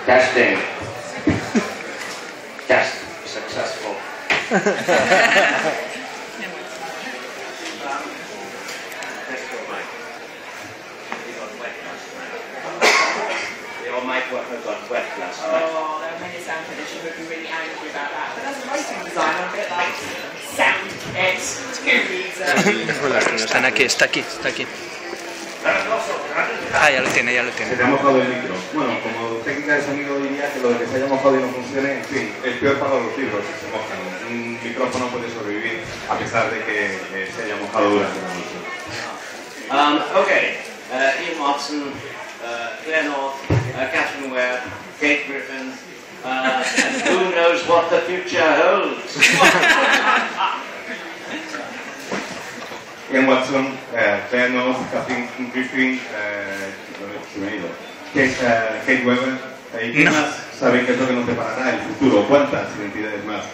Testing. Test successful. Your mic got wet last night. Oh, there are many sound technicians who would be really angry about that. But as a lighting designer, I'm a bit like sound kits, Están aquí, está aquí. Ah, ya lo tiene. Se te ha mojado el micro. Bueno, como técnica de sonido diría que lo de que se haya mojado y no funcione, en fin, es peor para los libros si se mojan. Un micrófono puede sobrevivir a pesar de que se haya mojado durante la noche. Okay, Ian Watson, Claire North, Catherine Ware, Kate Griffin, and who knows what the future holds. Ian Watson, Claire North, Catherine Griffin, Kate Weber, ¿y quién más saben qué es lo que nos deparará el futuro? ¿Cuántas identidades más?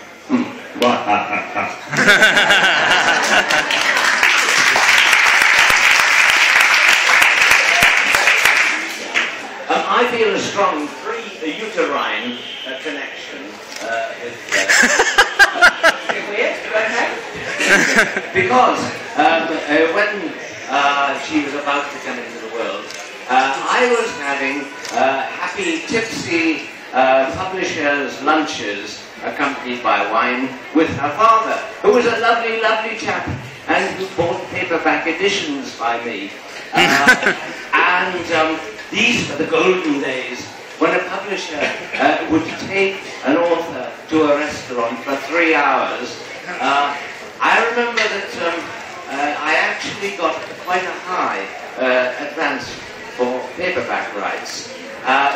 I feel a strong pre-uterine connection with weird, okay? because when she was about to come into the world, I was having happy, tipsy publishers' lunches accompanied by wine with her father, who was a lovely, lovely chap and who bought paperback editions by me. These were the golden days when a publisher would take an author to a restaurant for 3 hours. I remember that I actually got quite a high advance for paperback rights.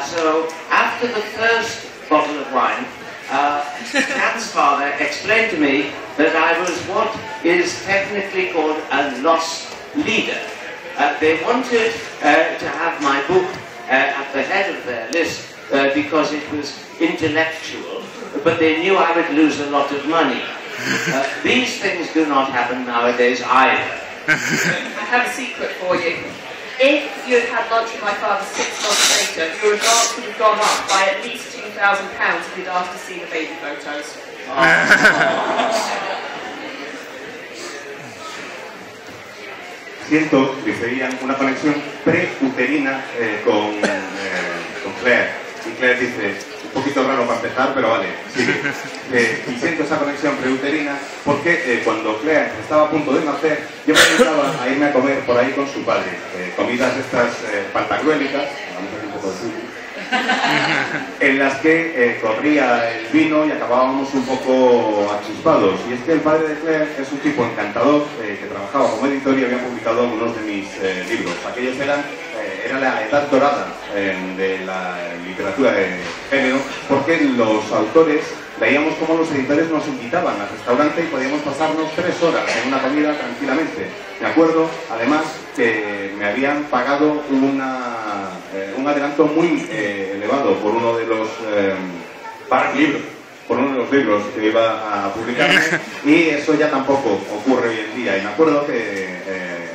So after the first bottle of wine, Kat's father explained to me that I was what is technically called a lost leader. They wanted to have my book at the head of their list because it was intellectual, but they knew I would lose a lot of money. These things do not happen nowadays either. I have a secret for you. If you had had lunch with my father 6 months later, your advance would have gone up by at least £2,000 if you'd asked to see the baby photos. Siento, dice Ian, una conexión preuterina con Claire. Y Claire dice, un poquito raro para empezar, pero vale, sigue. Y siento esa conexión preuterina porque cuando Claire estaba a punto de nacer, yo me invitaba a irme a comer por ahí con su padre. Comidas estas pantagruélicas, vamos a hacer un poco de suyo, en las que corría el vino y acabábamos un poco achispados. Y es que el padre de Claire es un tipo encantador que trabajaba como editor y había publicado algunos de mis libros. Aquellos era la edad dorada de la literatura de género, porque los autores veíamos cómo los editores nos invitaban al restaurante y podíamos pasarnos 3 horas en una comida tranquilamente. Me acuerdo, además, que me habían pagado un adelanto muy elevado por uno de los libros que iba a publicarme, y eso ya tampoco ocurre hoy en día. Y me acuerdo que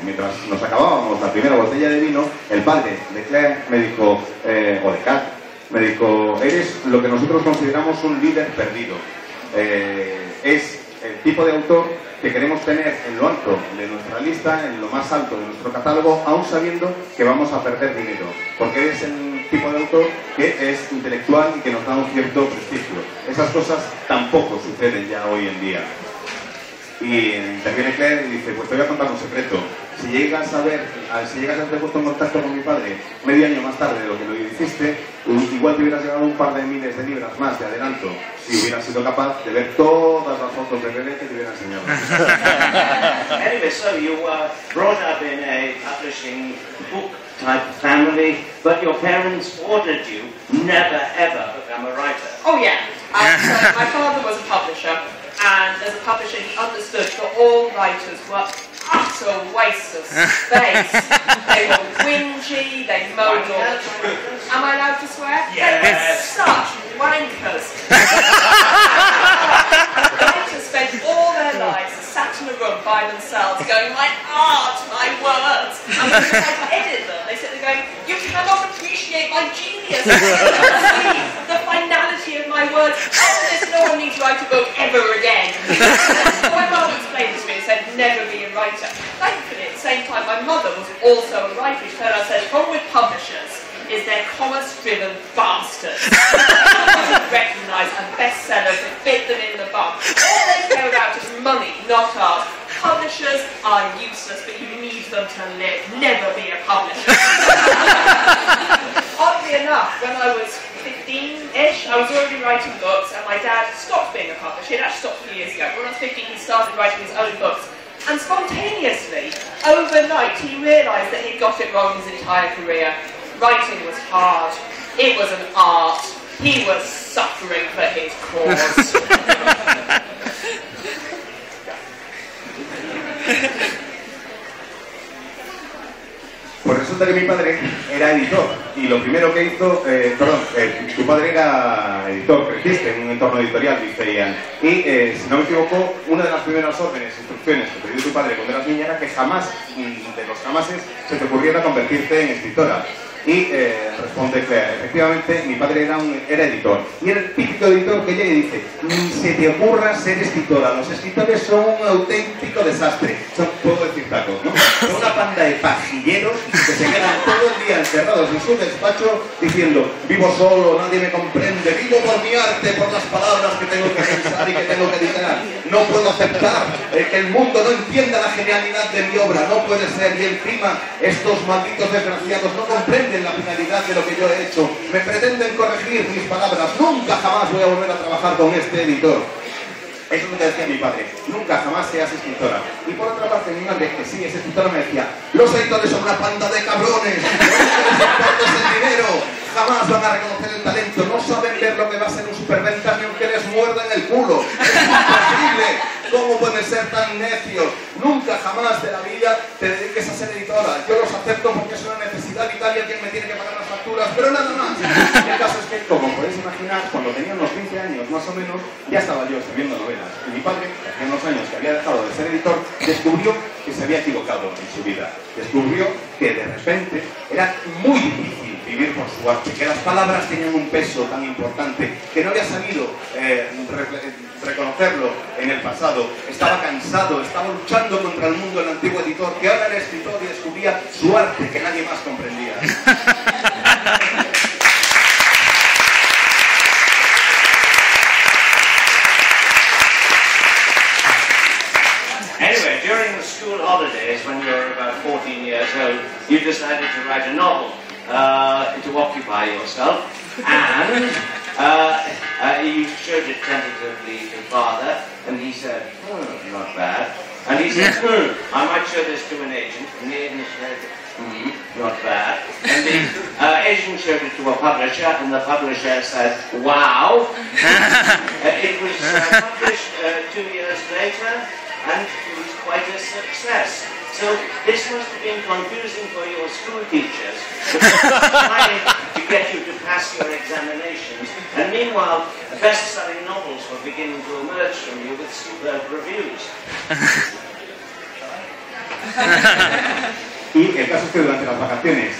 mientras nos acabábamos la primera botella de vino, el padre de Claire me dijo, o de Kat, me dijo, eres lo que nosotros consideramos un líder perdido. Es el tipo de autor que queremos tener en lo alto de nuestra lista, en lo más alto de nuestro catálogo, aún sabiendo que vamos a perder dinero, porque eres el tipo de autor que es intelectual y que nos da un cierto prestigio. Esas cosas tampoco suceden ya hoy en día. Y interviene Claire y dice, pues te voy a contar un secreto. Si llegas a haberte puesto en contacto con mi padre medio año más tarde de lo que lo hiciste, igual te hubieras llevado un par de miles de libras más de adelanto si hubieras sido capaz de ver todas las fotos de bebé que te hubiera enseñado. Anyway, so you were brought up in a publishing book type family, but your parents ordered you never ever become a writer. Oh yeah. So my father was a publisher, and as a publisher he understood that all writers were utter waste of space. They were whingy, they moaned all the time. Am I allowed to swear? Yes. They were such wankers. Writers spent all their lives sat in a room by themselves going, my art, my words. And when they tried to edit them, they sit there going, you cannot appreciate my genius. also a writer's fellow, says, problem with publishers is they're commerce-driven bastards. Recognise and bestsellers that fit them in the bum. All they care about is money, not art. Publishers are useless, but you need them to live. Never be a publisher. Oddly enough, when I was 15-ish, I was already writing books, and my dad stopped being a publisher. He actually stopped a few years ago. When I was 15, he started writing his own books. And spontaneously, overnight, he realised that he'd got it wrong his entire career. Writing was hard. It was an art. He was suffering for his cause. Pues resulta que mi padre era editor y lo primero que hizo, tu padre era editor, creciste en un entorno editorial, dice Ian, y si no me equivoco, una de las primeras órdenes, instrucciones que te dio tu padre cuando eras niña era que jamás, de los jamases, se te ocurriera convertirte en escritora. Y responde Claire, efectivamente mi padre era editor y era el típico editor que llega y dice, ni se te ocurra ser escritora, los escritores son un auténtico desastre, son, puedo decir tacos, ¿no? Son una panda de pajilleros que se quedan todo el día encerrados en su despacho diciendo, vivo solo, nadie me comprende, vivo por mi arte, por las palabras que tengo que pensar y que tengo que editar, no puedo aceptar que el mundo no entienda la genialidad de mi obra, no puede ser, y encima estos malditos desgraciados no comprenden la finalidad de lo que yo he hecho, me pretenden corregir mis palabras, nunca jamás voy a volver a trabajar con este editor. Eso es lo que decía mi padre, nunca jamás seas escritora. Y por otra parte mi madre, que sí es escritora, me decía, los editores son una panda de cabrones, no les importa el dinero, jamás van a reconocer el talento, no saben ver lo que va a ser un superventas ni aunque les muerdan el culo, es imposible. ¿Cómo pueden ser tan necios? Nunca jamás de la vida te dediques a ser editora. Yo los acepto porque es una necesidad vital y alguien me tiene que pagar las facturas, pero nada más. El caso es que, como podéis imaginar, cuando tenía unos 15 años más o menos, ya estaba yo escribiendo novelas. Y mi padre, que hacía unos años que había dejado de ser editor, descubrió que se había equivocado en su vida. Descubrió que de repente era muy difícil vivir por su arte, que las palabras tenían un peso tan importante, que no había sabido reconocerlo en el pasado, estaba cansado, estaba luchando contra el mundo del antiguo editor, que ahora era escritor y descubría su arte que nadie más comprendía. Anyway, during the school holidays, when you were about 14 years old, you decided to write a novel to occupy yourself, and you showed it tentatively to father, and he said, not bad. And he said, I might show this to an agent, and the agent said, not bad. And the agent showed it to a publisher, and the publisher said, wow. It was published 2 years later, and it was quite a success. So this must have been confusing for your school teachers, trying to get you to pass your examinations. And meanwhile, best-selling novels were beginning to emerge from you with superb reviews. Y el caso es que durante las vacaciones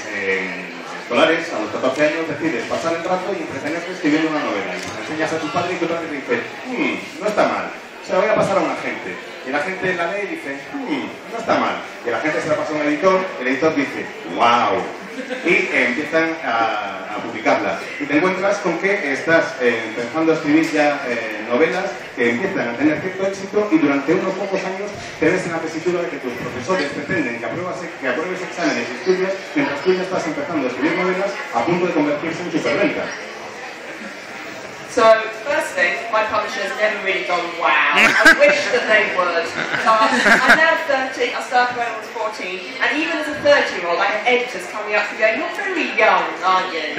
escolares, a los 14 años, decides pasar el rato y entretenerte escribiendo una novela. Y le enseñas a tu padre y tu padre te dice, no está mal, se la voy a pasar a un agente. Y la gente la lee y dice, no está mal. Y la gente se la pasa a un editor, el editor dice, wow. Y empiezan a publicarla. Y te encuentras con que estás empezando a escribir ya novelas que empiezan a tener cierto éxito y durante unos pocos años te ves en la tesitura de que tus profesores pretenden que apruebes exámenes y estudios mientras tú ya estás empezando a escribir novelas a punto de convertirse en superventas. So, first thing, my publishers never really gone, wow. I wish that they would. I'm now 30, I started when I was 14, and even as a 30-year-old, I have editors coming up and going, you're very young, aren't you?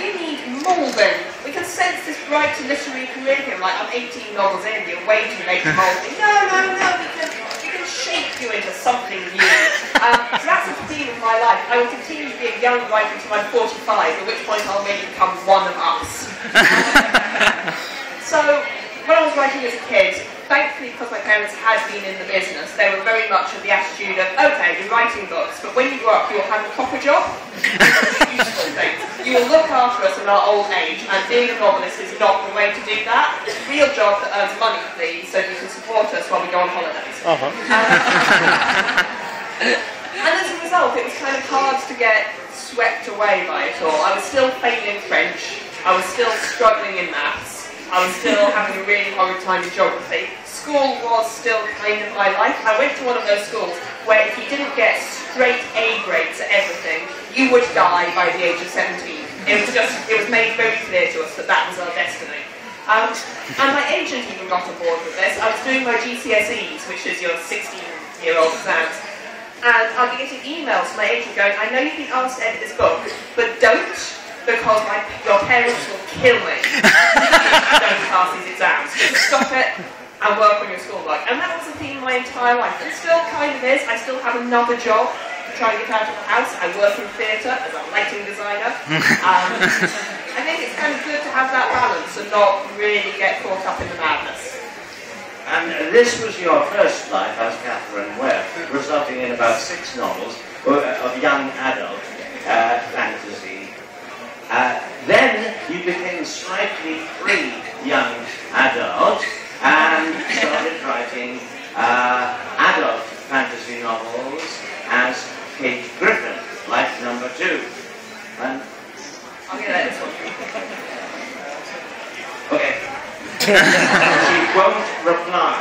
You need more than. We can sense this bright literary curriculum, like I'm 18 novels in, you're way too late to mold me. No, we can shape you into something new. So that's the theme of my life. I will continue to be a young writer until I'm 45, at which point I'll maybe become one of us. So, when I was writing as a kid, thankfully because my parents had been in the business, they were very much of the attitude of, okay, you're writing books, but when you grow up you'll have a proper job. Useful things. You will look after us in our old age, and being a novelist is not the way to do that. It's a real job that earns money, please, so you can support us while we go on holidays. And as a result, it was kind of hard to get swept away by it all. I was still failing French, I was still struggling in maths, I was still having a really horrid time in geography. School was still kind of my life. I went to one of those schools where if you didn't get straight A grades at everything, you would die by the age of 17. It was made very clear to us that that was our destiny. And my agent even got on board with this. I was doing my GCSEs, which is your 16-year-old exams. And I'll be getting emails from my agent going, I know you've been asked to edit this book, but don't, because your parents will kill me if you don't pass these exams. Just stop it and work on your schoolwork. And that was the theme my entire life. And still kind of is. I still have another job to try and get out of the house. I work in theatre as a lighting designer. I think it's kind of good to have that balance and not really get caught up in the madness. And this was your first life as Catherine Webb, resulting in about 6 novels of young adult fantasy. Then you became slightly free young adult and started writing adult fantasy novels as Kate Griffin, Life Number 2. And I'll get that this one. okay. She won't reply.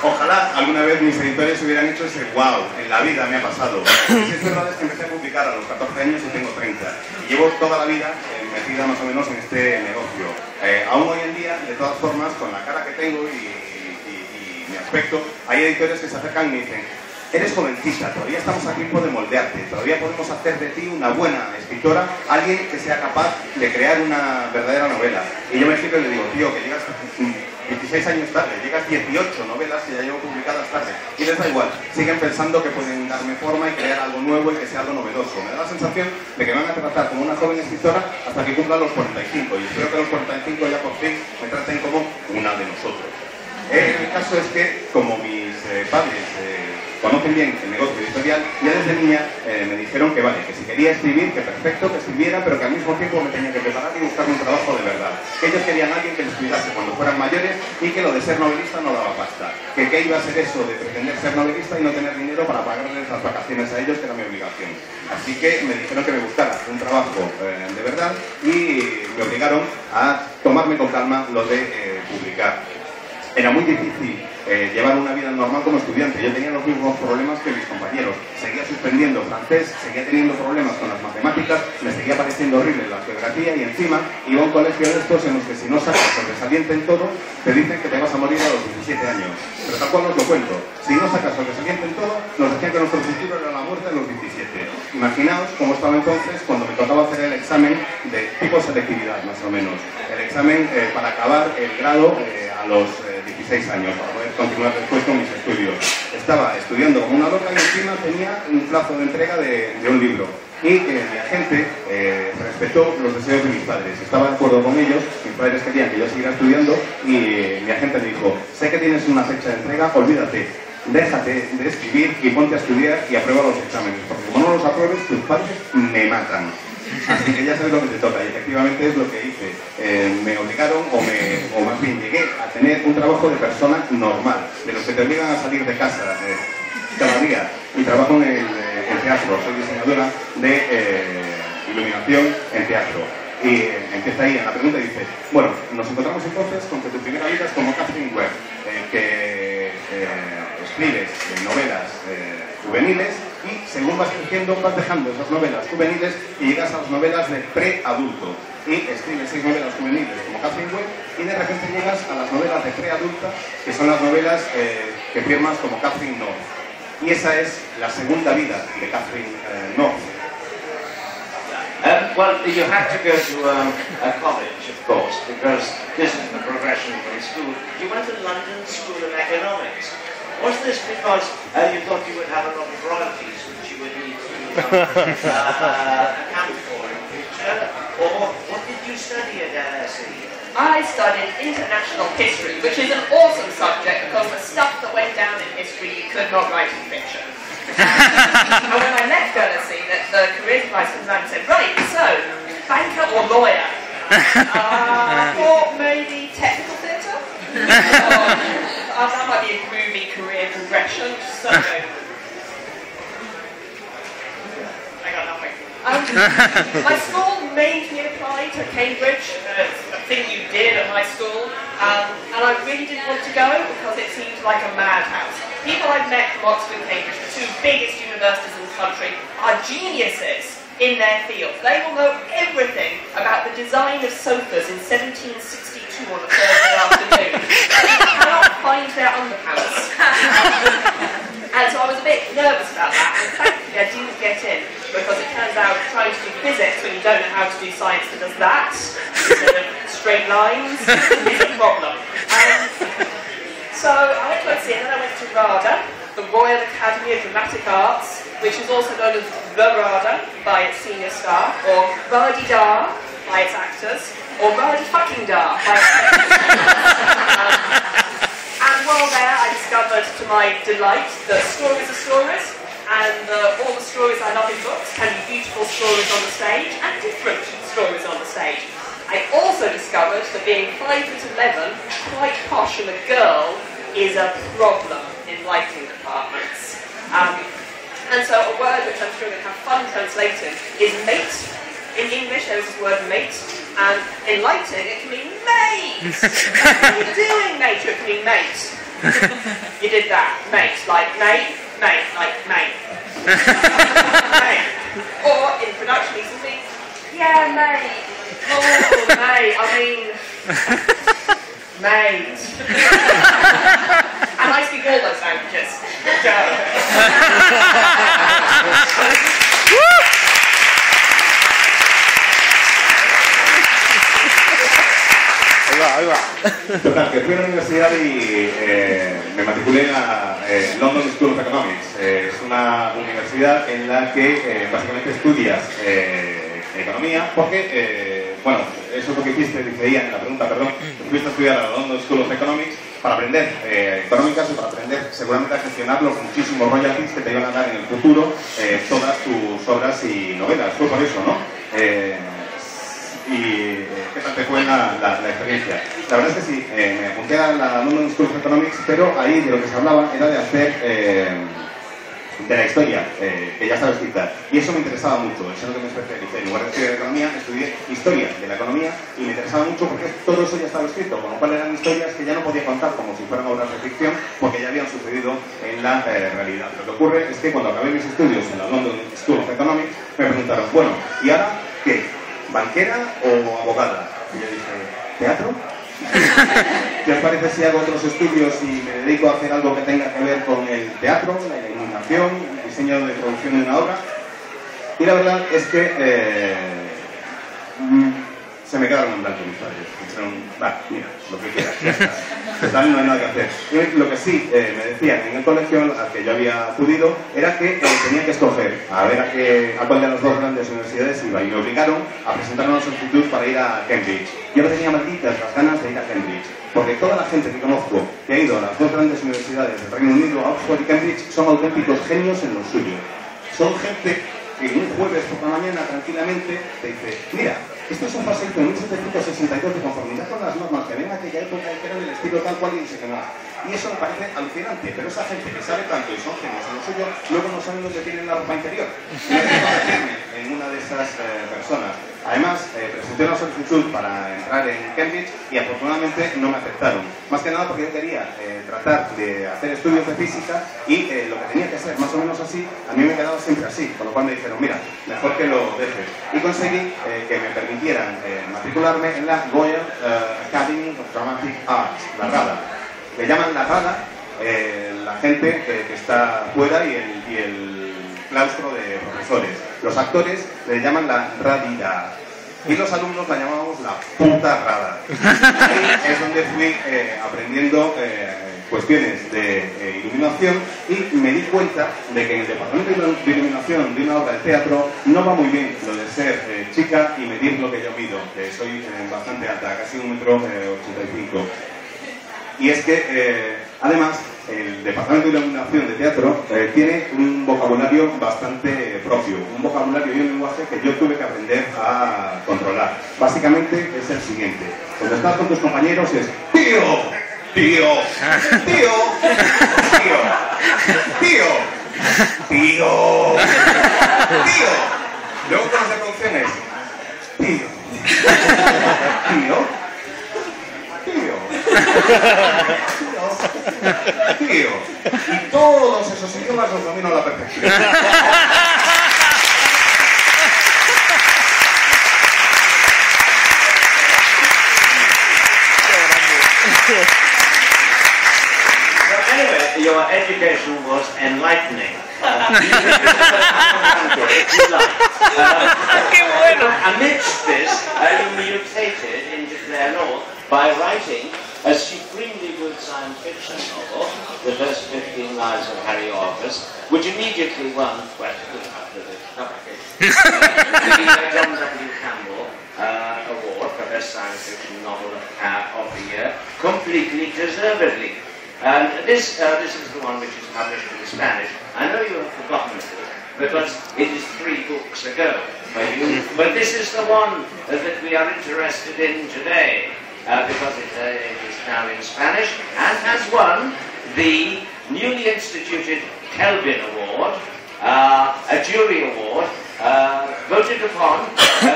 Ojalá alguna vez mis editores hubieran hecho ese wow, en la vida me ha pasado. Si es verdad es que empecé a publicar a los 14 años y tengo 30. Y llevo toda la vida metida más o menos en este negocio. Aún hoy en día, de todas formas, con la cara que tengo y mi aspecto, hay editores que se acercan y me dicen: eres jovencita, todavía estamos a tiempo de moldearte, todavía podemos hacer de ti una buena escritora, alguien que sea capaz de crear una verdadera novela. Y yo me explico y le digo: tío, que llegas 26 años tarde, llegas 18 novelas que ya llevo publicadas tarde. Y les da igual, siguen pensando que pueden darme forma y crear algo nuevo y que sea algo novedoso. Me da la sensación de que me van a tratar como una joven escritora hasta que cumpla los 45. Y espero que a los 45 ya por fin me traten como una de nosotros. El caso es que, como mis padres conocen bien el negocio editorial, ya desde niña me dijeron que vale, que si quería escribir, que perfecto, que escribiera, pero que al mismo tiempo me tenía que preparar y buscar un trabajo de verdad. Que ellos querían a alguien que les cuidase cuando fueran mayores y que lo de ser novelista no daba pasta. Que qué iba a ser eso de pretender ser novelista y no tener dinero para pagarles las vacaciones a ellos, que era mi obligación. Así que me dijeron que me buscara un trabajo de verdad y me obligaron a tomarme con calma lo de publicar. Era muy difícil llevar una vida normal como estudiante. Yo tenía los mismos problemas que mis compañeros. Seguía suspendiendo francés, seguía teniendo problemas con las matemáticas, me seguía pareciendo horrible la geografía y encima iba a un colegio de estos en los que si no sacas sobresaliente en todo, te dicen que te vas a morir a los 17 años. Pero tal cual os lo cuento. Si no sacas sobresaliente en todo, nos decían que nuestro futuro era la muerte a los 17. Imaginaos cómo estaba entonces cuando me tocaba hacer el examen de tipo selectividad, más o menos. El examen para acabar el grado a los 16 años, para poder continuar después con mis estudios. Estaba estudiando como una loca y encima tenía un plazo de entrega de un libro. Y mi agente respetó los deseos de mis padres. Estaba de acuerdo con ellos, mis padres querían que yo siguiera estudiando y mi agente me dijo: sé que tienes una fecha de entrega, olvídate, déjate de escribir y ponte a estudiar y aprueba los exámenes, porque como no los apruebes, tus padres me matan. Así que ya sabes lo que te toca, y efectivamente es lo que hice. Me obligaron, o más bien llegué a tener un trabajo de persona normal, de los que te obligan a salir de casa cada día. Y trabajo en teatro, soy diseñadora de iluminación en teatro. Y empieza ahí en la pregunta y dice: bueno, nos encontramos entonces con que tu primera vida es como Catherine Webb, que escribes novelas juveniles y según vas creciendo vas dejando esas novelas juveniles y llegas a las novelas de preadulto y escribes 6 novelas juveniles como Catherine Webb y de repente llegas a las novelas de preadulta, que son las novelas que firmas como Catherine North. Y esa es la segunda vida de Catherine North. Well, you had to go to a college, of course, because this is the progression from school. You went to London School of Economics. Was this because you thought you would have a lot of royalties which you would need to account for in the future? Or what did you study at LSE? I studied international history, which is an awesome subject because the stuff that went down in history you could not write in fiction. And when I left LSE, the career advice comes out and said, right, so, banker or lawyer? I thought maybe technical theatre? That might be a improve me career progression. So, I got nothing. My school made me apply to Cambridge. It's a thing you did at my school. And I really didn't want to go because it seemed like a madhouse. People I've met from Oxford and Cambridge, the two biggest universities in the country, are geniuses in their field. They will know everything about the design of sofas in 1762 on a Thursday afternoon. You cannot find their underpants. And so I was a bit nervous about that, and thankfully I didn't get in, because it turns out trying to do physics when you don't know how to do science that does that, instead of straight lines, is a problem. So I went to OC, and then I went to RADA, the Royal Academy of Dramatic Arts, which is also known as the RADA by its senior staff, or RADI-DAR by its actors, or RADI-fucking-DAR by its actors. And while there, I discovered, to my delight, that stories are stories, and all the stories I love in books can be beautiful stories on the stage, and different stories on the stage. I also discovered that being 5'11", quite posh and a girl, is a problem in lighting departments. And so a word which I'm sure you're going to have fun translating is mate. In English, there's this word mate, and in lighting, it can mean mate. What are you doing, mate? It can mean mate. You did that, mate, like mate, mate, like mate. Mate. Or in production, you can be, yeah, mate. Oh, mate. I mean, mate. And I speak all those languages. Ahí va. Total, que fui a la universidad y me matriculé en la London School of Economics. Es una universidad en la que básicamente estudias economía, porque, bueno, eso es lo que hiciste, dice Ian en la pregunta, perdón, fuiste a estudiar a la London School of Economics para aprender económicas y para aprender seguramente a gestionar los muchísimos royalties que te iban a dar en el futuro todas tus obras y novelas. Fue por eso, ¿no? ¿Y qué tal te fue la experiencia? La verdad es que sí, me apunté a la London School of Economics, pero ahí de lo que se hablaba era de hacer de la historia, que ya estaba escrita, y eso me interesaba mucho. Eso es lo que me especialicé. En lugar de estudiar economía, estudié historia de la economía, y me interesaba mucho porque todo eso ya estaba escrito, con lo cual eran historias que ya no podía contar como si fueran obras de ficción, porque ya habían sucedido en la realidad. Lo que ocurre es que cuando acabé mis estudios en la London School of Economics, me preguntaron, bueno, ¿y ahora qué? ¿Banquera o abogada? Y yo dije, ¿teatro? ¿Qué os parece si hago otros estudios y me dedico a hacer algo que tenga que ver con el teatro, la iluminación, el diseño de producción de una obra? Y la verdad es que se me quedaron en blanco mis padres. Me dijeron, va, mira, lo que quieras, ya está. Total, no hay nada que hacer. Y lo que sí me decían en el colegio al que yo había acudido era que tenía que escoger a ver a cuál de las dos grandes universidades iba, y me obligaron a presentar una solicitud para ir a Cambridge. Yo no tenía malditas las ganas de ir a Cambridge, porque toda la gente que conozco que ha ido a las dos grandes universidades del Reino Unido, a Oxford y Cambridge, son auténticos genios en lo suyo. Son gente que un jueves por la mañana tranquilamente te dice, mira, esto es un paseito en 1762 de conformidad con las normas que ven en aquella época y que eran el estilo tal cual y no sé qué más. Y eso me parece alucinante, pero esa gente que sabe tanto y son genios en lo suyo, luego no saben dónde tienen la ropa interior. No he convertirme en una de esas personas. Además, presenté una solicitud para entrar en Cambridge y afortunadamente no me aceptaron. Más que nada porque yo quería tratar de hacer estudios de física y lo que tenía que ser más o menos así, a mí me quedaba siempre así. Con lo cual me dijeron, mira, mejor que lo dejes. Y conseguí que me permitieran matricularme en la Royal Academy of Dramatic Arts, la RADA. Le llaman la RADA la gente que está fuera y el claustro de profesores. Los actores le llaman la RADI-DAR y los alumnos la llamábamos la puta RADA. Ahí es donde fui aprendiendo cuestiones de iluminación y me di cuenta de que en el departamento de iluminación de una obra de teatro no va muy bien lo de ser chica y medir lo que yo mido, que soy bastante alta, casi 1,85 m. Y es que, además, el departamento de iluminación de teatro tiene un vocabulario bastante propio, un vocabulario y un lenguaje que yo tuve que aprender a controlar. Básicamente es el siguiente: cuando estás con tus compañeros es ¡tío! Tío, tío, tío, tío, tío, tío. Luego con las acusaciones, tío, tío, tío, tío. Y todos esos idiomas los domino a la perfección. So anyway, your education was enlightening. Amidst this, you mutated into Claire North by writing a supremely good science fiction novel, The First 15 Lives of Harry Orvis, which immediately won, well, after the publication, the John W. Campbell Award for Best Science Fiction Novel of the Year, completely deservedly. And this is the one which is published in Spanish. I know you have forgotten it because it is 3 books ago by you, but this is the one that we are interested in today because it is now in Spanish and has won the newly instituted Kelvin Award, a jury award voted upon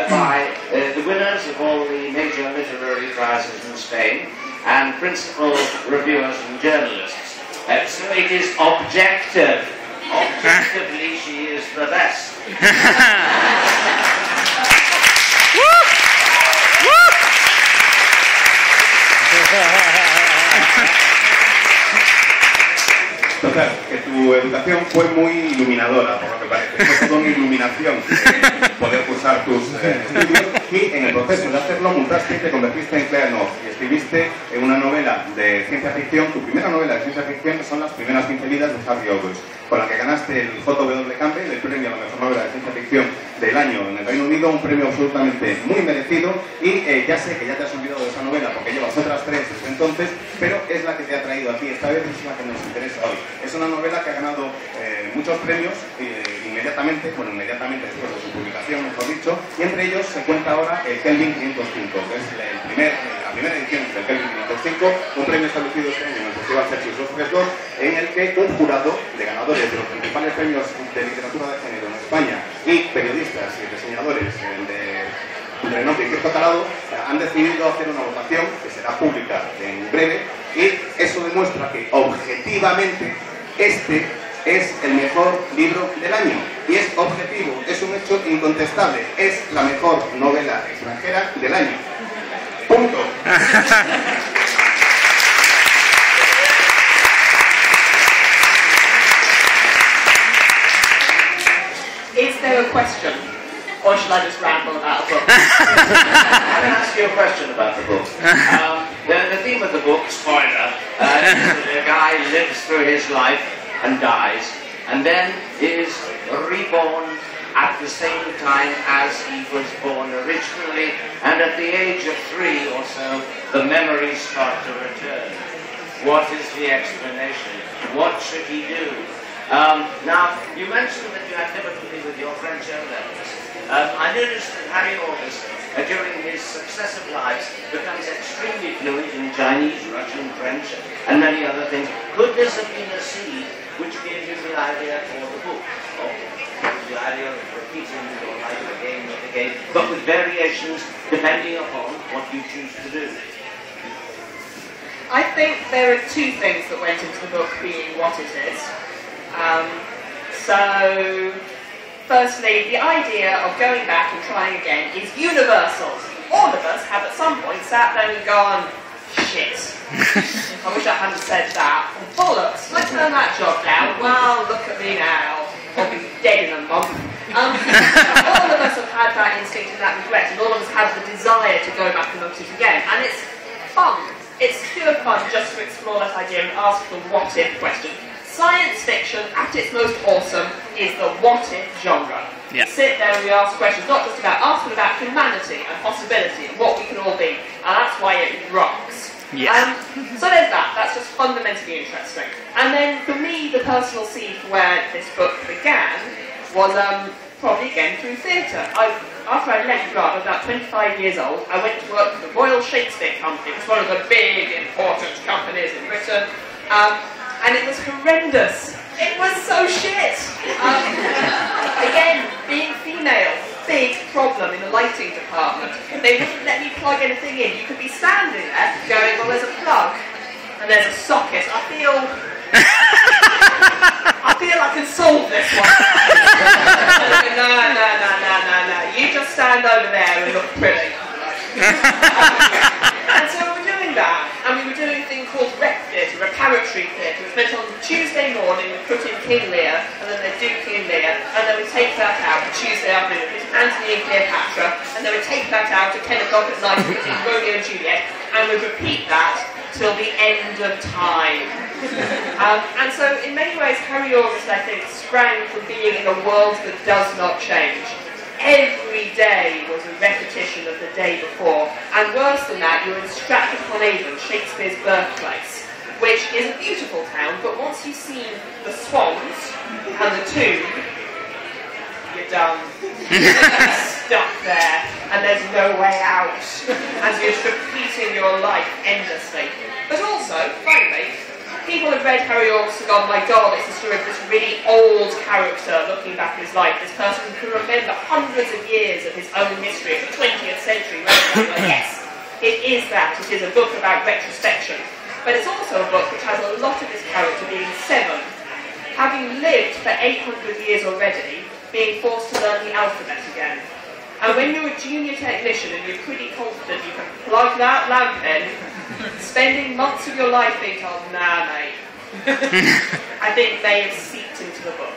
by the winners of all the major literary prizes in Spain and principal reviewers and journalists. So it is objective. Objectively, she is the best. Total, que tu educación fue muy iluminadora, por lo que parece. Fue toda una iluminación poder cursar tus estudios y en el proceso de hacerlo mutaste y te convertiste en Claire North y escribiste en una novela de ciencia ficción, tu primera novela de ciencia ficción, que son Las primeras 15 vidas de Harry Orvis, con la que ganaste el J.W. Campbell, el premio a la mejor novela de ciencia ficción del año en el Reino Unido, un premio absolutamente muy merecido y ya sé que ya te has olvidado de esa novela porque llevas otras 3 desde entonces, pero es la que te ha traído aquí esta vez y es la que nos interesa hoy. Es una novela que ha ganado muchos premios inmediatamente después de su publicación, mejor dicho, y entre ellos se cuenta ahora el Kelvin 505, que es la primera edición del Kelvin 505, un premio establecido este año en el Festival Celsius 232, en el que un jurado de ganadores de los principales premios de literatura de género en España y periodistas y diseñadores de renombre y cierto calado han decidido hacer una votación que será pública en breve y eso demuestra que objetivamente este es el mejor libro del año y es objetivo, es un hecho incontestable, es la mejor novela extranjera del año. Punto. Is there a question? Or should I just ramble about a book? I can ask you a question about the book. The theme of the book, spoiler, is that a guy lives through his life and dies, and then is reborn at the same time as he was born originally, and at the age of 3 or so, the memories start to return. What is the explanation? What should he do? Now, you mentioned that you had difficulty with your French O-levels. I noticed that Harry Orvis, during his successive lives, becomes extremely fluent in Chinese, Russian, French, and many other things. Could this have been a seed which gave you the idea for the book? Or the idea of repeating your life again and again, but with variations depending upon what you choose to do? I think there are 2 things that went into the book being what it is. So, firstly, the idea of going back and trying again is universal. All of us have at some point sat there and gone, shit, I wish I hadn't said that. Bollocks, let's turn that job down. Well, look at me now. I'll be dead in a month. All of us have had that instinct and that regret, and all of us have the desire to go back and look at it again. And it's fun. It's pure fun just to explore that idea and ask the what-if question. Science fiction, at its most awesome, is the what-if genre. Yeah. We sit there and we ask questions, not just about us, but about humanity and possibility and what we can all be. And that's why it rocks. Yeah. So there's that. That's just fundamentally interesting. And then, for me, the personal seed for where this book began was probably again through theatre. I after I left Prague, about 25 years old, I went to work for the Royal Shakespeare Company. It was one of the big, important companies in Britain. And it was horrendous. It was so shit. Again, being female, big problem in the lighting department. They wouldn't let me plug anything in. You could be standing there going, well, there's a plug and there's a socket. I feel I can solve this one. No. You just stand over there and look pretty. And so we were doing that, and we were doing a thing called rep theatre, reparatory theatre. It was meant on Tuesday morning, we put in King Lear, and then they'd do King Lear, and then we'd take that out on Tuesday afternoon, put in Antony and Cleopatra, and then we'd take that out at 10 o'clock at night, put in Romeo and Juliet, and we'd repeat that till the end of time. And so in many ways, Harry August, I think, sprang from being in a world that does not change. Every day was a repetition of the day before, and worse than that, you're in Stratford-upon-Avon, Shakespeare's birthplace, which is a beautiful town, but once you've seen the swans and the tomb, you're done. You're stuck there, and there's no way out, as you're repeating your life endlessly. But also, finally, people have read Harry August and gone, my God, it's the story of this really old character looking back at his life, this person who can remember hundreds of years of his own history of the 20th century. Yes, it is that. It is a book about retrospection. But it's also a book which has a lot of his character being 7, having lived for 800 years already, being forced to learn the alphabet again. And when you're a junior technician and you're pretty confident you can plug that lamp in, spending months of your life being told, nah, mate, I think they have seeped into the book.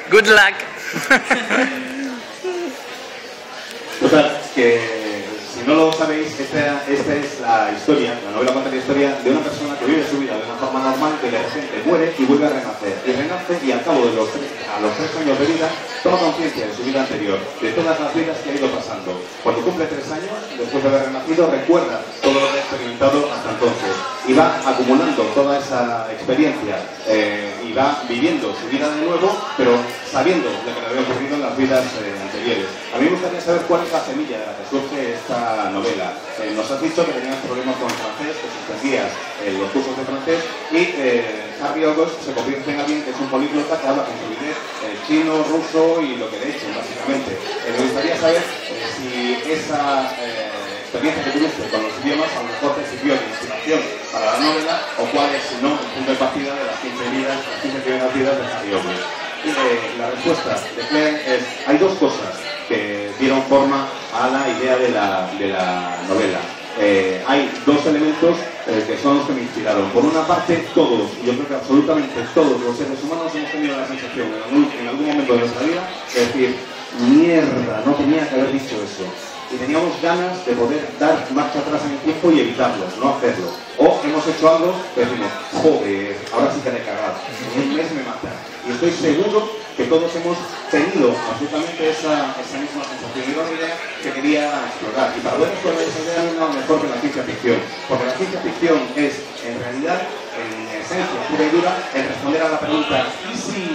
Good luck. Total, que si no lo sabéis, esta es la historia, la novela cuenta la historia de una persona que vive su vida de una forma normal, que de repente muere y vuelve a renacer. Y renace y al cabo de los 3 años de vida toma conciencia de su vida anterior, de todas las vidas que ha ido pasando. Cuando cumple 3 años, después de haber renacido, recuerda todo lo que ha experimentado hasta entonces. Y va acumulando toda esa experiencia y va viviendo su vida de nuevo, pero sabiendo lo que le había ocurrido en las vidas anteriores. A mí me gustaría saber cuál es la semilla de la que surge esta novela. Nos has dicho que tenías problemas con el francés, que suspendías los cursos de francés, y Harry August se convierte en alguien que es un políglota que habla con fluidez chino, ruso y lo que le echen, básicamente. Me gustaría saber si esa experiencia que tuviste con los idiomas a lo mejor te sirvió de inspiración para la novela, o cuál es, si no, el punto de partida de las 15 primeras vidas de Harry August. Y la respuesta de Claire es, hay 2 cosas que dieron forma a la idea de la novela. Hay 2 elementos que son los que me inspiraron. Por una parte, todos, yo creo que absolutamente todos los seres humanos hemos tenido la sensación en algún momento de nuestra vida de decir, mierda, no tenía que haber dicho eso. Y teníamos ganas de poder dar marcha atrás en el tiempo y evitarlo, no hacerlo. O hemos hecho algo que decimos, joder, ahora sí que le he cagado, en un mes me mata. Y estoy seguro que todos hemos tenido absolutamente esa misma sensación. Y era una idea que quería explorar. Y para poder explorar esa idea no hay nada mejor que la ciencia ficción. Porque la ciencia ficción es, en realidad, en esencia pura y dura, el responder a la pregunta, ¿y si?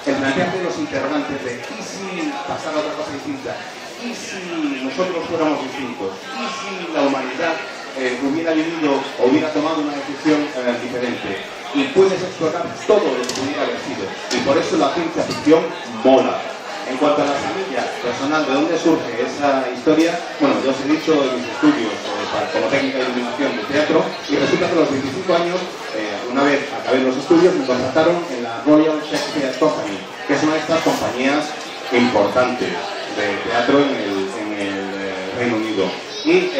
El plantearte los interrogantes de, ¿y si pasara otra cosa distinta? ¿Y si nosotros fuéramos distintos? ¿Y si la humanidad hubiera vivido o hubiera tomado una decisión diferente? Y puedes explorar todo lo que pudiera haber sido. Y por eso la ciencia ficción mola. En cuanto a la semilla personal, ¿de dónde surge esa historia? Bueno, yo os he dicho en mis estudios como técnica de iluminación de teatro, y resulta que a los 25 años, una vez acabé los estudios, me contrataron en la Royal Shakespeare Company, que es una de estas compañías importantes de teatro en el Reino Unido. Y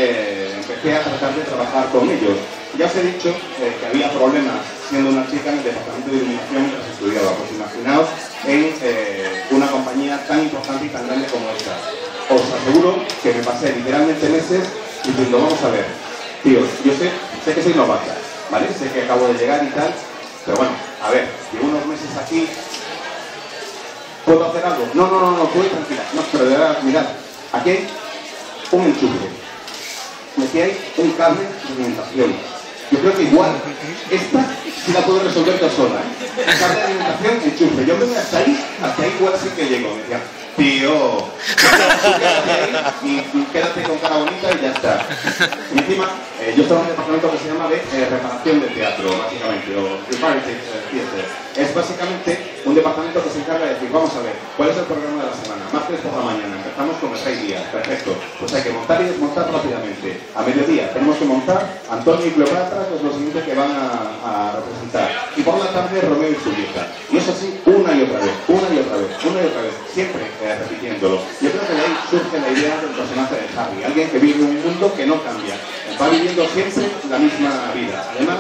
empecé a tratar de trabajar con ellos. Ya os he dicho que había problemas siendo una chica en el departamento de iluminación mientras estudiaba. Pues imaginaos en una compañía tan importante y tan grande como esta. Os aseguro que me pasé literalmente meses diciendo, vamos a ver, tíos, yo sé que soy novata, ¿vale? Sé que acabo de llegar y tal, pero bueno, a ver, llevo unos meses aquí, ¿puedo hacer algo? No, tú tranquila. No, pero de verdad, mirad, aquí hay un enchufe. Me que hay un cable de alimentación. Yo creo que igual, esta sí la puedo resolver yo sola, ¿eh? Cable de alimentación, enchufe. Yo vengo hasta ahí igual sí que llego. Me decía, tío, quédate ahí y quédate con cara bonita y ya está. Y encima, yo estaba en un departamento que se llama de reparación de teatro, básicamente, o reparative theater. Es básicamente un departamento que se encarga de decir, vamos a ver, ¿cuál es el programa de la semana? Martes por la mañana, empezamos con los 6 días, perfecto. Pues hay que montar y desmontar rápidamente. A mediodía tenemos que montar Antonio y Cleopatra, que es lo siguiente que van a representar. Y por la tarde Romeo y Julieta. Y eso sí, una y otra vez, una y otra vez, una y otra vez, siempre repitiéndolo. Yo creo que de ahí surge la idea del personaje de Harry, alguien que vive en un mundo que no cambia, va viviendo siempre la misma vida. Además,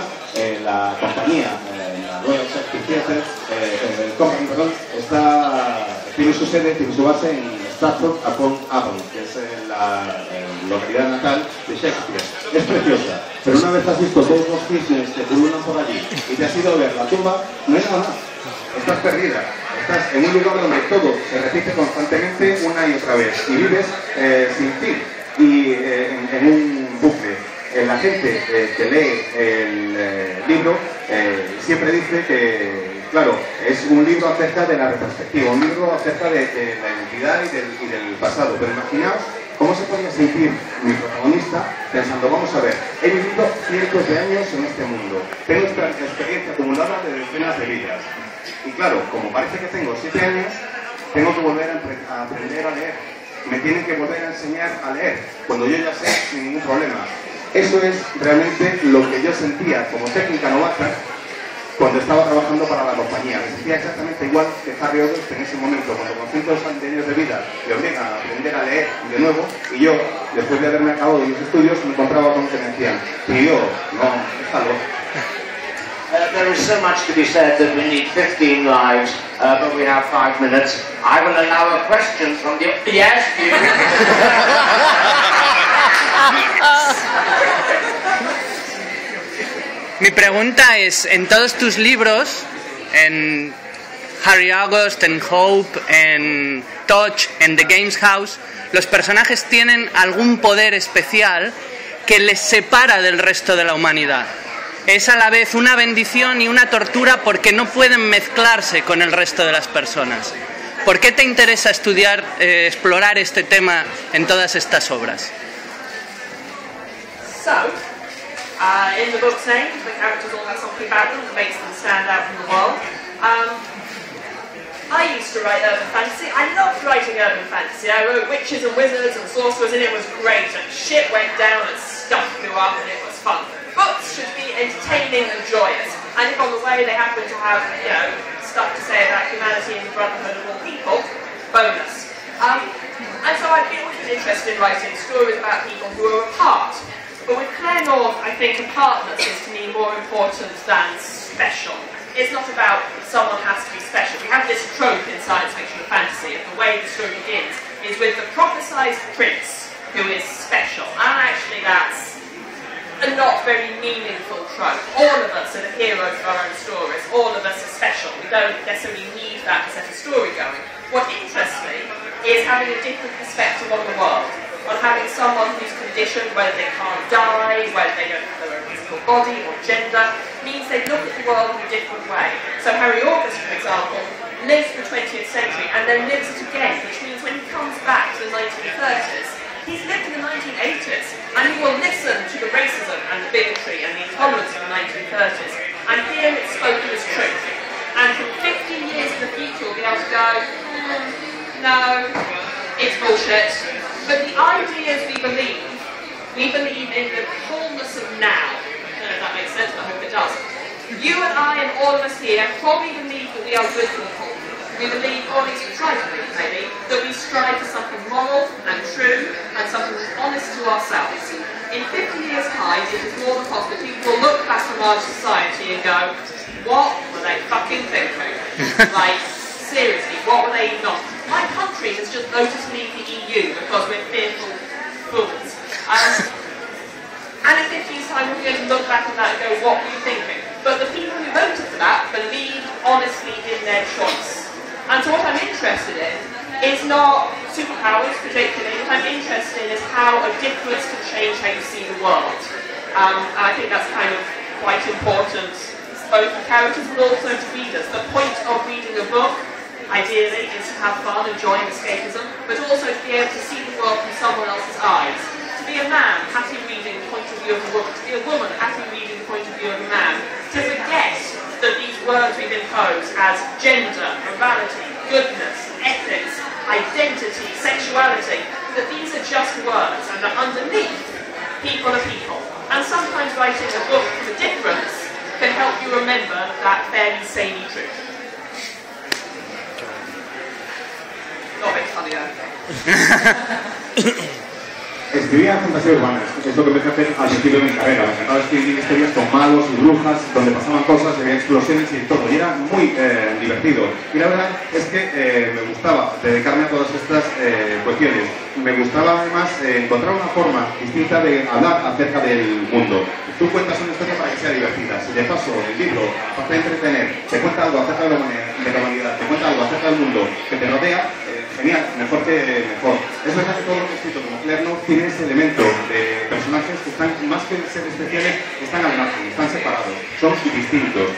la compañía, la Royal Shakespeare Theatre, el company, perdón, tiene su sede, tiene su base en Stratford-upon-Avon, que es la localidad natal de Shakespeare. Es preciosa, pero una vez has visto todos los cisnes que pululan por allí y te has ido a ver la tumba, no hay nada más. Estás perdida. Estás en un lugar donde todo se repite constantemente una y otra vez y vives sin fin y en un bucle. La gente que lee el libro siempre dice que, claro, es un libro acerca de la retrospectiva, un libro acerca de la identidad y del pasado. Pero imaginaos cómo se podía sentir mi protagonista pensando, vamos a ver, he vivido cientos de años en este mundo, tengo esta experiencia acumulada de decenas de vidas. Y claro, como parece que tengo 7 años, tengo que volver a aprender a leer. Me tienen que volver a enseñar a leer, cuando yo ya sé sin ningún problema. Eso es realmente lo que yo sentía como técnica novata cuando estaba trabajando para la compañía. Me sentía exactamente igual que Harry August en ese momento, cuando con 5 años de vida le obligan a aprender a leer de nuevo, y yo, después de haberme acabado mis estudios, me encontraba con que me decían, tío, no, déjalo. There is so much to be said that we need 15 lives, but we have 5 minutes. I will allow a question from the... Yes, you. Mi pregunta es, en todos tus libros, en Harry August, en Hope, en Touch, en The Games House, los personajes tienen algún poder especial que les separa del resto de la humanidad. Es a la vez una bendición y una tortura porque no pueden mezclarse con el resto de las personas. ¿Por qué te interesa explorar este tema en todas estas obras? So, in the book's name, the characters all have something about them that makes them stand out from the world. I used to write urban fantasy. I loved writing urban fantasy. I wrote witches and wizards and sorcerers, and it was great. And shit went down and stuff blew up, and it was fun. Books should be entertaining and joyous. And if on the way they happen to have, stuff to say about humanity and the brotherhood of all people, bonus. And so I've always been interested in writing stories about people who are apart. But with Claire North, I think apartness is to me more important than special. It's not about someone has to be special. We have this trope in science fiction and fantasy, and the way the story begins is with the prophesized prince who is special. And actually that's a not very meaningful trope. All of us are the heroes of our own stories. All of us are special. We don't necessarily need that to set a story going. What interests me is having a different perspective on the world, on having someone whose condition, whether they can't die, whether they don't have their own physical body or gender, means they look at the world in a different way. So Harry August, for example, lives the 20th century and then lives it again, which means when he comes back to the 1930s, he's lived in the 1980s, and he will listen to the racism and the bigotry and the intolerance of the 1930s, and hear it spoken as truth. And from 15 years in the future, we'll be able to go, no, it's bullshit. But the ideas we believe in the wholeness of now. I don't know if that makes sense, but I hope it does. You and I and all of us here probably believe that we are good people. We believe, or at least we try to believe maybe, that we strive for something moral and true and something honest to ourselves. In 50 years' time, it is more than possible people will look back on our society and go, what were they fucking thinking? Like, seriously, what were they not? My country has just voted to leave the EU because we're fearful fools. And in 50 years' time, we're going to look back on that and go, what were you thinking? But the people who voted for that believed honestly in their choice. And so what I'm interested in is not superpowers, particularly, what I'm interested in is how a difference can change how you see the world. And I think that's kind of quite important, both for characters but also to readers. The point of reading a book, ideally, is to have fun, enjoy escapism, but also to be able to see the world from someone else's eyes. To be a man, happy reading the point of view of a woman. To be a woman, happy reading the point of view of a man. To forget that these words we've imposed as gender, morality, goodness, ethics, identity, sexuality, that these are just words and that underneath, people are people. And sometimes writing a book with a difference can help you remember that fairly samey truth. Not very funny, Escribía fantasía urbana, es lo que empecé a hacer al principio de mi carrera. Me encantaba escribir historias con magos y brujas, donde pasaban cosas, había explosiones y todo, y era muy divertido. Y la verdad es que me gustaba dedicarme a todas estas cuestiones. Me gustaba además encontrar una forma distinta de hablar acerca del mundo. Tú cuentas una historia para que sea divertida. Si de paso el libro, aparte de entretener, te cuenta algo acerca de la humanidad, te cuenta algo acerca del mundo que te rodea, genial, mejor que mejor. Es verdad que todo lo que he escrito como Claire no tiene ese elemento de personajes que están, más que ser especiales, están al margen, están separados, son distintos.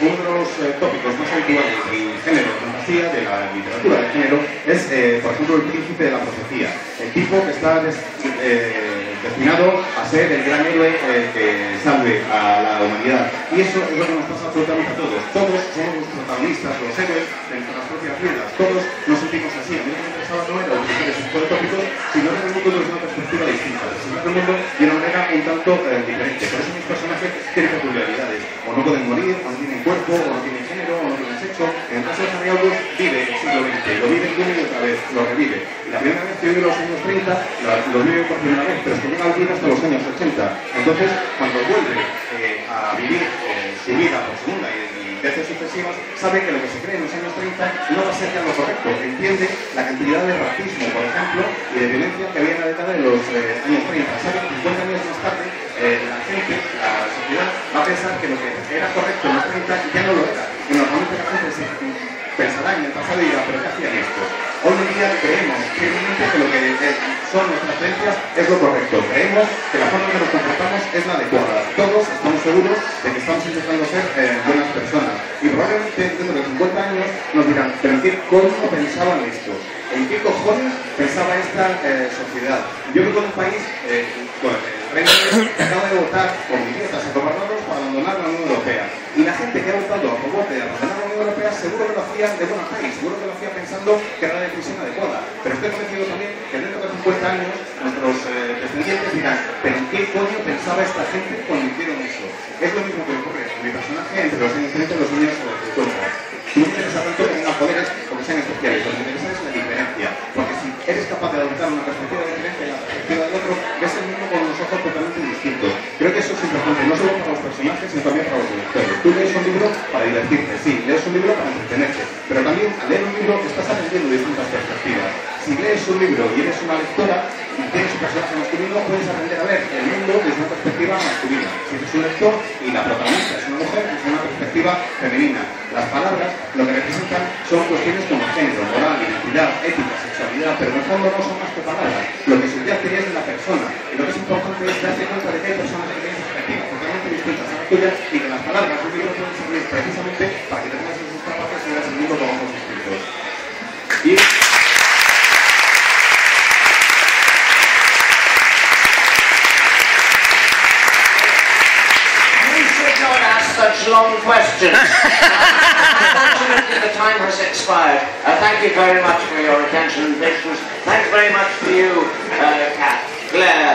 Uno de los tópicos más habituales del género de fantasía, de la literatura de género, es, por ejemplo, el príncipe de la profecía. El tipo que está destinado a ser el gran héroe que salve a la humanidad. Y eso es lo que nos pasa absolutamente a todos. Todos somos los protagonistas, los héroes de nuestras propias vidas. Todos nos sentimos así. A mí lo que me interesaba no era utilizar ese tipo de tópicos, sino ver el mundo desde una perspectiva distinta, presentar el mundo de una manera un tanto diferente. Por eso mis personajes tienen peculiaridades. O no pueden morir, o no tienen cuerpo, o no tienen género, o no tienen sexo. En el caso de Harry August vive el siglo XX, lo vive una y otra vez, lo revive. Y la primera vez que vive los años 30, lo vive por primera vez, pero es que llega a vivir hasta los años 80. Entonces, cuando vuelve a vivir su vida por segunda y veces sucesivas, sabe que lo que se cree en los años 30 no va a ser ya lo correcto. Entiende la cantidad de racismo, por ejemplo, y de violencia que había en la década de los años 30. Sabe que 50 años más tarde la gente, la sociedad, va a pensar que lo que era correcto en los 30 ya no lo era. Y normalmente la gente pensará en el pasado y dirá, ¿pero qué hacían estos? Hoy en día creemos firmemente que lo que son nuestras creencias es lo correcto. Creemos que la forma en que nos comportamos es la adecuada. Todos estamos seguros de que estamos intentando ser buenas personas. Y probablemente dentro de 50 años nos dirán, ¿pero en qué coño pensaban estos? ¿En qué cojones pensaba esta sociedad? Yo vivo en un país, bueno, el Reino Unido acaba de votar por millones de gobernados para abandonar la Unión Europea. Y la gente que ha votado a favor de abandonar la Unión Europea seguro que lo hacía de buena fe, seguro que lo hacía pensando que era la decisión adecuada. Pero estoy convencido también que dentro de 50 años nuestros descendientes dirán, ¿pero en qué coño pensaba esta gente cuando hicieron eso? Es lo mismo que ocurre con mi personaje entre los años 30 y los años 50. No me interesa tanto que tengan poderes o que sean especiales, lo que me interesa es la diferencia. Porque si eres capaz de adoptar una perspectiva diferente a la perspectiva del otro, ves el mundo con unos ojos totalmente distintos. Creo que eso es importante, no solo para los personajes, sino también para los lectores. Tú lees un libro para divertirte, sí, lees un libro para entretenerte, pero también al leer un libro estás aprendiendo distintas perspectivas. Si lees un libro y eres una lectora y tienes un personaje masculino, puedes aprender a ver el mundo desde una perspectiva masculina. Si eres un lector y la protagonista es una mujer, desde una perspectiva femenina. Las palabras lo que representan son cuestiones como género, moral, identidad, ética, sexualidad, pero en el fondo no son más que palabras. Lo que subyace es de la persona. Y lo que es importante es darte cuenta de que hay personas que tienen perspectivas totalmente distintas a las tuyas y que las palabras de un libro pueden servir precisamente para que te pongas en sus zapatos y veas el mundo con ojos distintos. Y such long questions. Unfortunately, the time has expired. Thank you very much for your attention and patience. Thanks very much to you, Kat, Claire,